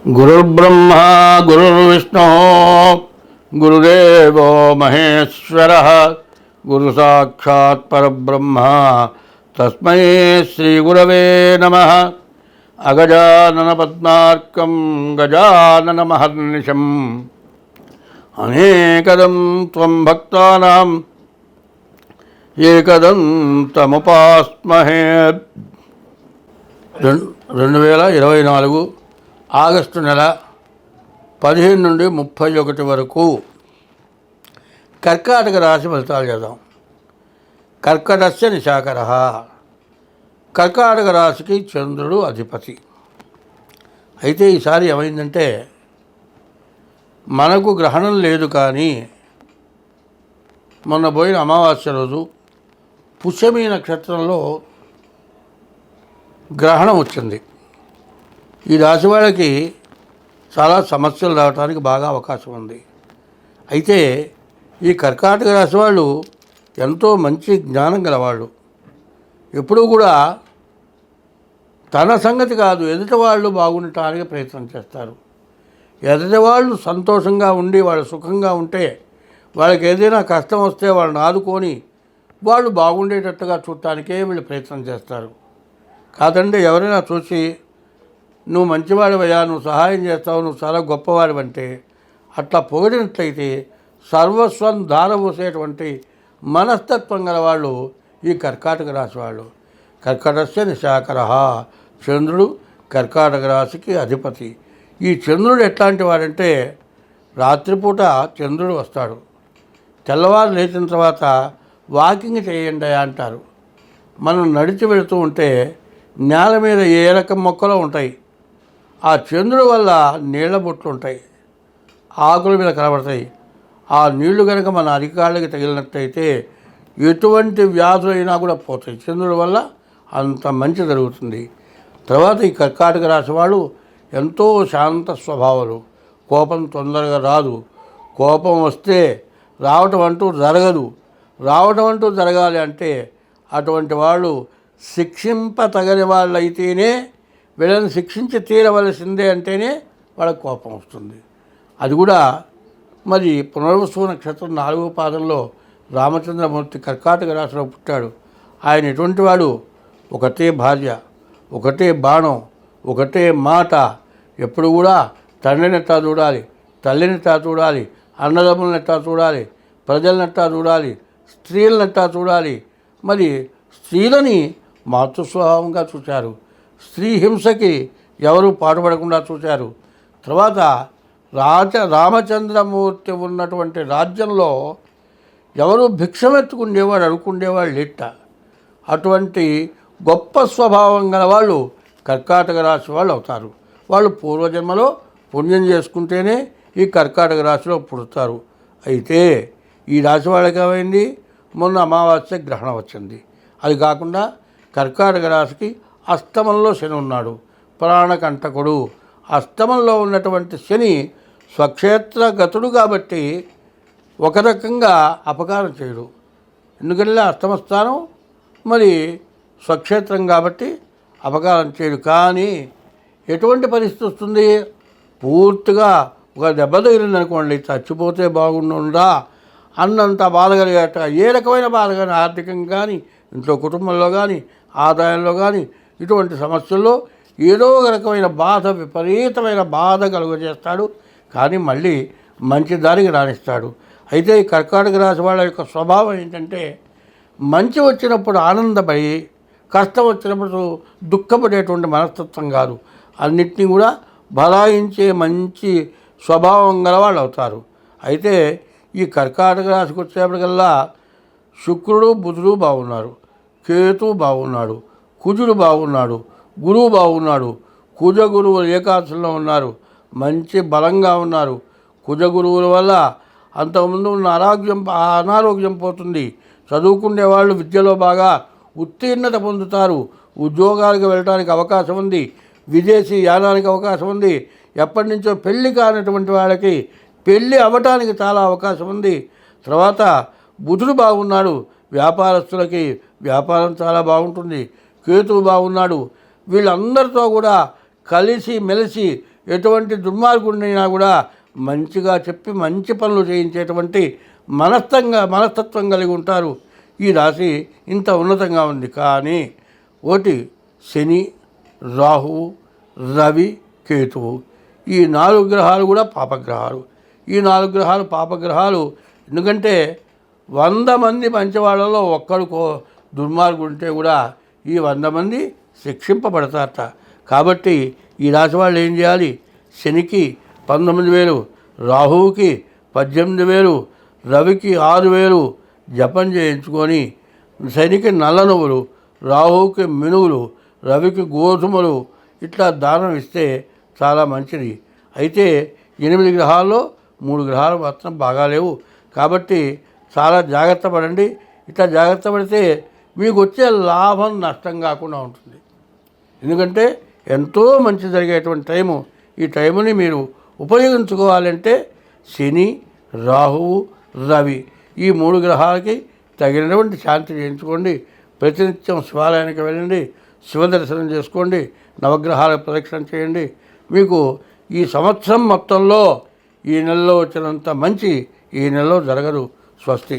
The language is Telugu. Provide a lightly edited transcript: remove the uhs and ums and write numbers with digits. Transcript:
గురుర్బ్రహ్మా గురుర్విష్ణు గురుదేవో మహేశ్వరః గురు సాక్షాత్ పరబ్రహ్మ తస్మై శ్రీ గురవే నమః. అగజానన పద్మార్కం గజానన మహర్నిశం అనేకదం త్వం భక్తానాం ఏకదంతముపాస్మహే. 2024 ఆగస్టు నెల 15 నుండి 31 వరకు కర్కాటక రాశి ఫలితాలు చేద్దాం. కర్కటస్య నిశాకరః. కర్కాటక రాశికి చంద్రుడు అధిపతి. అయితే ఈసారి ఏమైందంటే మనకు గ్రహణం లేదు, కానీ మొన్న పోయిన అమావాస్య రోజు పుష్యమి నక్షత్రంలో గ్రహణం వచ్చింది. ఈ రాశి వాళ్ళకి చాలా సమస్యలు రావడానికి బాగా అవకాశం ఉంది. అయితే ఈ కర్కాటక రాశి వాళ్ళు ఎంతో మంచి జ్ఞానం గలవాళ్ళు. ఎప్పుడూ కూడా తన సంగతి కాదు, ఎదుటి వాళ్ళు బాగుండటానికి ప్రయత్నం చేస్తారు. ఎదుటి వాళ్ళు సంతోషంగా ఉండి వాళ్ళు సుఖంగా ఉంటే, వాళ్ళకి ఏదైనా కష్టం వస్తే వాళ్ళని ఆదుకొని వాళ్ళు బాగుండేటట్టుగా చూడటానికే వీళ్ళు ప్రయత్నం చేస్తారు. కాదండి, ఎవరైనా చూసి నువ్వు మంచివాడివయ్యా, నువ్వు సహాయం చేస్తావు, నువ్వు చాలా గొప్పవాడివంటే అట్లా పొగిడినట్లయితే సర్వస్వం ధారపోసేటువంటి మనస్తత్వం గల వాళ్ళు ఈ కర్కాటక రాశి వాళ్ళు. కర్కటస్య నిశాకరః. చంద్రుడు కర్కాటక రాశికి అధిపతి. ఈ చంద్రుడు ఎట్లాంటి వాడంటే, రాత్రిపూట చంద్రుడు వస్తాడు, తెల్లవారు లేచిన తర్వాత వాకింగ్ చేయండి అంటారు. మనం నడిచి వెళుతూ ఉంటే నేల మీద ఏ రకం మొక్కలు ఉంటాయి, ఆ చంద్రుడి వల్ల నీళ్ల బొట్లు ఉంటాయి, ఆకుల మీద కనబడతాయి. ఆ నీళ్లు కనుక మన అరికాళ్ళకి తగిలినట్టయితే ఎటువంటి వ్యాధులైనా కూడా పోతాయి. చంద్రుడి వల్ల అంత మంచి జరుగుతుంది. తర్వాత ఈ కర్కాటక రాశి వాళ్ళు ఎంతో శాంత స్వభావాలు. కోపం తొందరగా రాదు. కోపం వస్తే రావటం అంటూ జరగదు. రావటం అంటూ జరగాలి అంటే అటువంటి వాళ్ళు శిక్షింపతగని వాళ్ళైతేనే, వీళ్ళని శిక్షించి తీరవలసిందే అంటేనే వాళ్ళకి కోపం వస్తుంది. అది కూడా మరి పునర్వసు నక్షత్రం 4వ పాదంలో రామచంద్రమూర్తి కర్కాటక రాశిలో పుట్టాడు. ఆయన ఎటువంటి వాడు? ఒకటే భార్య, ఒకటే బాణం, ఒకటే మాట. ఎప్పుడు కూడా తండ్రిని ఎట్టా చూడాలి, తల్లిని ఎట్టా చూడాలి, అన్నదమ్ములను ఎట్టా చూడాలి, ప్రజలను ఎట్టా చూడాలి, స్త్రీలను ఎట్టా చూడాలి. మరి స్త్రీలని మాతృస్వభావంగా చూశారు. స్త్రీ హింసకి ఎవరు పాటుపడకుండా చూశారు. తర్వాత రామచంద్రమూర్తి ఉన్నటువంటి రాజ్యంలో ఎవరు భిక్షమెత్తుకుండేవాడు అనుకుండేవాళ్ళు లేట. అటువంటి గొప్ప స్వభావం గల వాళ్ళు కర్కాటక రాశి వాళ్ళు అవుతారు. వాళ్ళు పూర్వజన్మలో పుణ్యం చేసుకుంటేనే ఈ కర్కాటక రాశిలో పుడతారు. అయితే ఈ రాశి వాళ్ళకి ఏమైంది? మొన్న అమావాస్య గ్రహణం వచ్చింది. అది కాకుండా కర్కాటక రాశికి అష్టమంలో శని ఉన్నాడు, ప్రాణకంటకుడు. అష్టమంలో ఉన్నటువంటి శని స్వక్షేత్రగతుడు కాబట్టి ఒక రకంగా అపకారం చేయడు. ఎందుకంటే అష్టమస్థానం మరి స్వక్షేత్రం కాబట్టి అపకారం చేయడు. కానీ ఎటువంటి పరిస్థితి వస్తుంది? పూర్తిగా ఒక దెబ్బ తగిలిందనుకోండి, చచ్చిపోతే బాగుండుందా అన్నంత బాధ కలిగేట. ఏ రకమైన బాధ కానీ, ఆర్థికంగా కానీ, ఇంట్లో కుటుంబంలో కానీ, ఆదాయంలో కానీ, ఇటువంటి సమస్యల్లో ఏదో ఒక రకమైన బాధ, విపరీతమైన బాధ కలుగజేస్తాడు. కానీ మళ్ళీ మంచి దారికి రాణిస్తాడు. అయితే ఈ కర్కాటక రాశి వాళ్ళ యొక్క స్వభావం ఏంటంటే, మంచి వచ్చినప్పుడు ఆనందపడి, కష్టం వచ్చినప్పుడు దుఃఖపడేటువంటి మనస్తత్వం కాదు. అన్నిటినీ కూడా బలాయించే మంచి స్వభావం గల వాళ్ళు అవుతారు. అయితే ఈ కర్కాటక రాశికి వచ్చేప్పటికల్లా శుక్రుడు బుధుడు బాగున్నారు, కేతు బాగున్నాడు, కుజుడు బాగున్నాడు, గురువు బాగున్నాడు. కుజ గురువులు ఏకాదశంలో ఉన్నారు, మంచి బలంగా ఉన్నారు. కుజ గురువుల వల్ల అంతకుముందు ఉన్న అనారోగ్యం పోతుంది. చదువుకునే వాళ్ళు విద్యలో బాగా ఉత్తీర్ణత పొందుతారు. ఉద్యోగాలకు వెళ్ళడానికి అవకాశం ఉంది. విదేశీ యానానికి అవకాశం ఉంది. ఎప్పటి నుంచో పెళ్లి కానటువంటి వాళ్ళకి పెళ్ళి అవ్వటానికి చాలా అవకాశం ఉంది. తర్వాత బుధుడు బాగున్నాడు, వ్యాపారస్తులకి వ్యాపారం చాలా బాగుంటుంది. కేతువు బాగున్నాడు. వీళ్ళందరితో కూడా కలిసి మెలిసి ఎటువంటి దుర్మార్గుడినైనా కూడా మంచిగా చెప్పి మంచి పనులు చేయించేటువంటి మనస్తత్వం కలిగి ఉంటారు. ఈ రాశి ఇంత ఉన్నతంగా ఉంది. కానీ ఒకటి శని, రాహువు, రవి, కేతువు ఈ 4 గ్రహాలు కూడా పాపగ్రహాలు. ఈ 4 గ్రహాలు పాపగ్రహాలు. ఎందుకంటే 100 మంది మంచివాళ్ళలో ఒక్కడికో దుర్మార్గుడు ఉంటే కూడా ఈ 100 మంది శిక్షింపబడతారట. కాబట్టి ఈ రాశి వాళ్ళు ఏం చేయాలి? శనికి 19,000, రాహువుకి 18,000, రవికి 6,000 జపం చేయించుకొని, శనికి నల్ల నువ్వులు, రాహువుకి మినువులు, రవికి గోధుమలు ఇట్లా దానం ఇస్తే చాలా మంచిది. అయితే 8 గ్రహాల్లో 3 గ్రహాలు మాత్రం బాగాలేవు. కాబట్టి చాలా జాగ్రత్త పడండి. ఇట్లా జాగ్రత్త పడితే మీకు వచ్చే లాభం నష్టం కాకుండా ఉంటుంది. ఎందుకంటే ఎంతో మంచి జరిగేటువంటి టైము. ఈ టైముని మీరు ఉపయోగించుకోవాలంటే శని, రాహువు, రవి ఈ 3 గ్రహాలకి తగినటువంటి శాంతి చేయించుకోండి. ప్రతినిత్యం శివాలయానికి వెళ్ళండి, శివ దర్శనం చేసుకోండి, నవగ్రహాల ప్రదక్షిణ చేయండి. మీకు ఈ సంవత్సరం మొత్తంలో ఈ నెలలో వచ్చినంత మంచి ఈ నెలలో జరగదు. స్వస్తి.